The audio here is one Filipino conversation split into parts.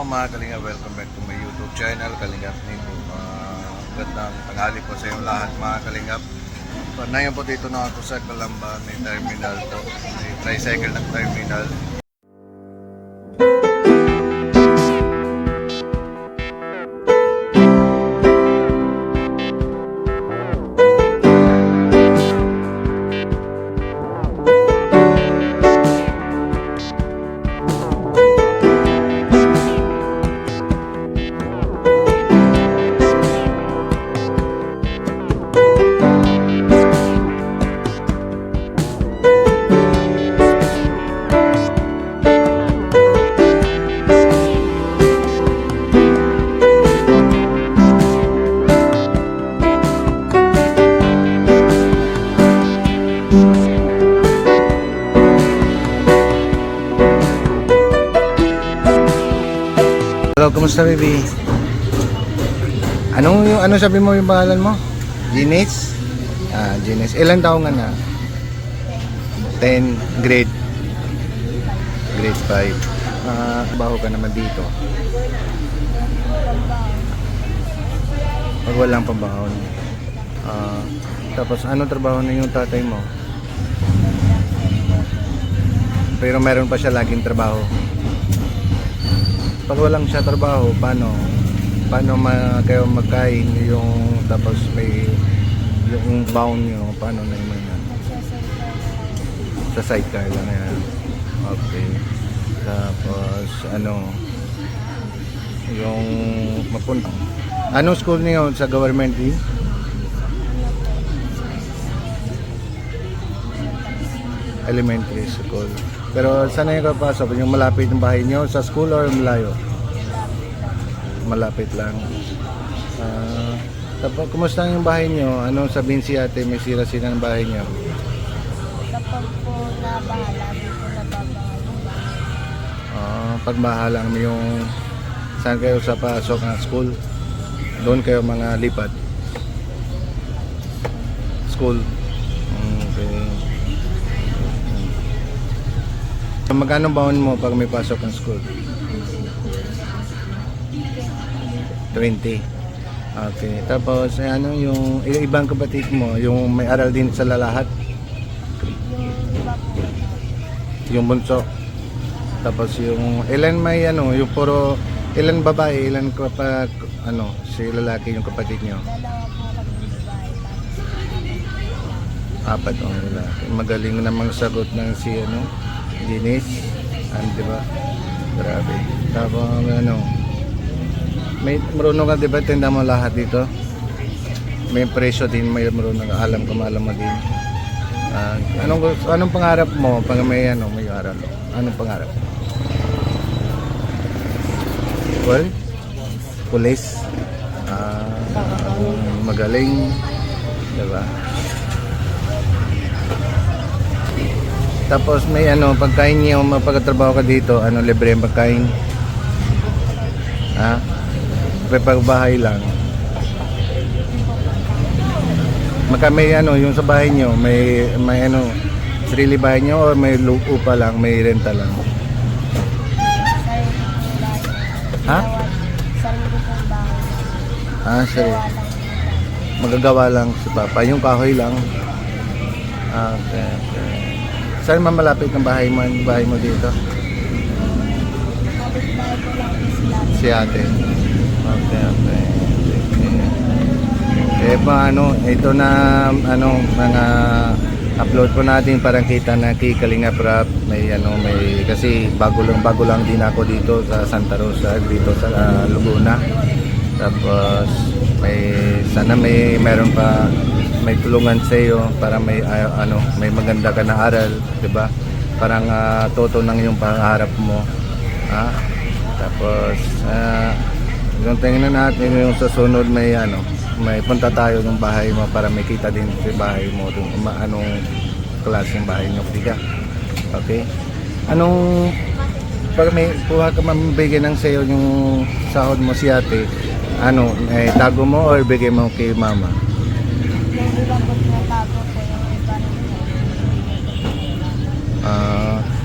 mga Kalinga, welcome back to my YouTube channel, Kalingap Nico. Gandang tanghali po sa inyo lahat mga Kalingap. Ngayon po dito na ako sa Calamba, may terminal po, may tricycle ng terminal. Hello, kumusta baby? Ano sabi mo yung pangalan mo? Ginis? Ginis. Ilan taong ka na? 10, grade 5. Trabaho ka naman dito. Pag walang pambahon. Tapos anong trabaho na yung tatay mo? Pero meron pa siya laging trabaho. Pag walang siya trabaho, paano kayo magkain yung tapos may yung bound nyo, paano na yun yan? Sa sidecar lang yan. Okay. Tapos yung mapunta. Anong school niyo sa government eh? Elementary school. Pero saan na yung kapasok? Yung malapit ng bahay nyo sa school or malayo? Malapit lang. Tapos kumusta yung bahay nyo? Ano sabihin si ate? May sira-sira ng bahay nyo? Kapag po nabahala, di po nababahala. Pag bahala naman yung saan kayo sa pasok ng school? Doon kayo mga lipat? School? Okay. Magkano baon mo pag may pasok ng school? 20. Okay. Tapos yung ibang kapatid mo, yung may aral din sa lahat? Yung iba po, Yung bunso. Tapos yung ilan may yung puro ilan babae, ilan kapag si lalaki yung kapatid nyo? dalawa po kami babae. 4 ang lalaki. Magaling namang sagot ng si Ginis, di ba? Grabe. Tapos may marunong ka, di ba? Tinda mo lahat dito. May presyo din, may marunong ka, alam mo din. Anong pangarap mo pag may may aral? Anong pangarap? Well, police. Magaling, di ba? Tapos may pagkain niyo, mapagtrabaho ka dito, libre ang pagkain. Pagbahay lang. May yung sa bahay niyo, may sarili bahay niyo o may upa lang, may renta lang. Ha? Sarili pong bahay. Sorry. Magagawa lang si Papa, yung kahoy lang. Okay. Saan malapit ng bahay mo dito? Kapit-bahay ko lang po sila. Si ate. Okay. Ito na mga upload po natin para kita na kay Kalingap Rap. May kasi bago lang din ako dito sa Santa Rosa, dito sa Laguna. Tapos sana meron pa may tulungan sa iyo para may maganda ka na aral, 'di ba? Parang toto ng yung pangarap mo. Tapos yung tingnan natin yung sa sunod may punta tayo ng bahay mo para may kita din sa bahay mo kung anong klaseng bahay niyo, diga. Okay? Pag may kuha ka mabigay ng sayo yung sahod mo si ate, tago mo or bigay mo kay mama? Yung iba po tinatago po, yung iba rin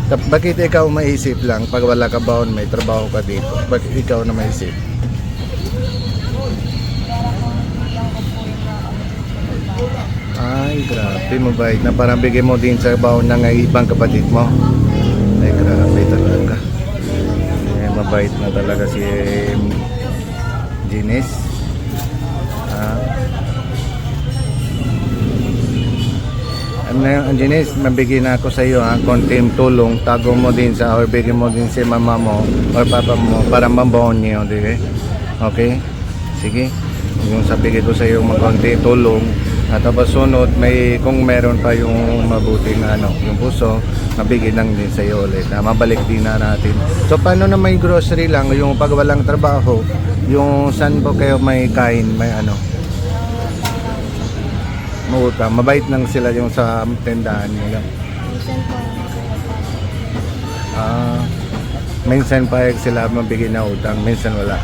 po. Bakit ikaw maisip lang pag wala ka baon, may trabaho ka dito? Bakit ikaw na maisip? Para po lang ko po yung mga kapatid. Ay, grabe, mabait na parang bigay mo din sa baon ng ibang kapatid mo. Ay, grabe talaga. Mabait na talaga si Gines. Gines, mabigyan na ako sa iyo konting tulong, tago mo din sa or bigyan mo din si mama mo or papa mo para mabaon niyo, di ba? Okay? Sige. Yung sabigay ko sa iyo konting tulong at tapos sunod may kung meron pa yung mabuting yung puso, mabigyan lang din sa iyo ulit. Mabalik din na natin. So paano na may grocery lang yung pag walang trabaho, yung saan po kayo may kain, may mautang, mabait lang sila yung sa tindahan nila. Minsan po, Minsan pa sila mabigay na utang, minsan wala.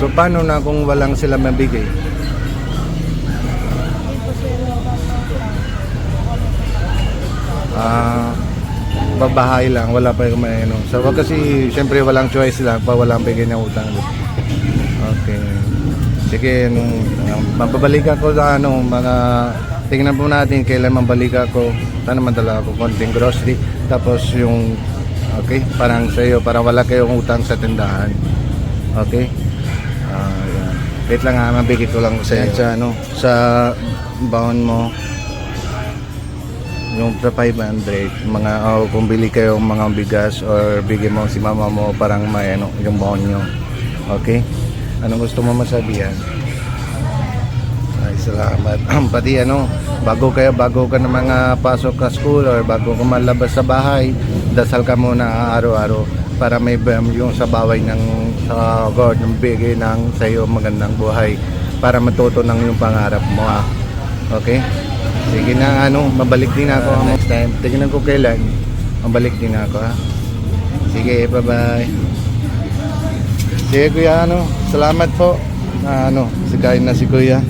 So paano na kung walang sila mabigay? hindi po sila nagpaputang. Babahay lang, wala pa yung may So kasi syempre walang choice lang pa walang bigay na utang. Okay. Sige, mababalik ako sa mga tingnan po natin kailan mabalik ako. Sana madala ako konting grocery tapos yung okay, parang sa iyo para wala kayong utang sa tindahan. Okay? Yan. Wait lang mabigay ko lang sa iyo. Sa baon mo yung 500 mga kung bili kayo mga bigas or bigyan mo si mama mo parang may yung baon nyo. Okay? Anong gusto mo masabihan? Ay, salamat. Pati bago ka na mga pasok ka school or bago ka malabas sa bahay, dasal ka muna araw-araw para may yung sa baway ng sa God ng bigay ng sa iyo magandang buhay para matuto ng yung pangarap mo. Okay? Sige na mabalik din ako next time. Tingnan ko kailan. Mabalik din ako Sige, bye-bye. Sige kuya, salamat po. Sikain na si kuya.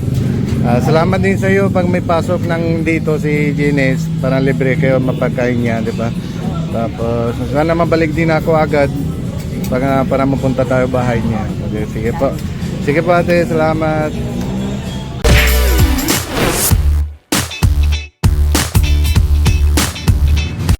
Salamat din sa iyo pag may pasok ng dito si Gines para libre kayo mapagkain niya, di ba? Tapos sana mabalik din ako agad para mapunta tayo bahay niya. Okay, sige po. Sige po ate, salamat.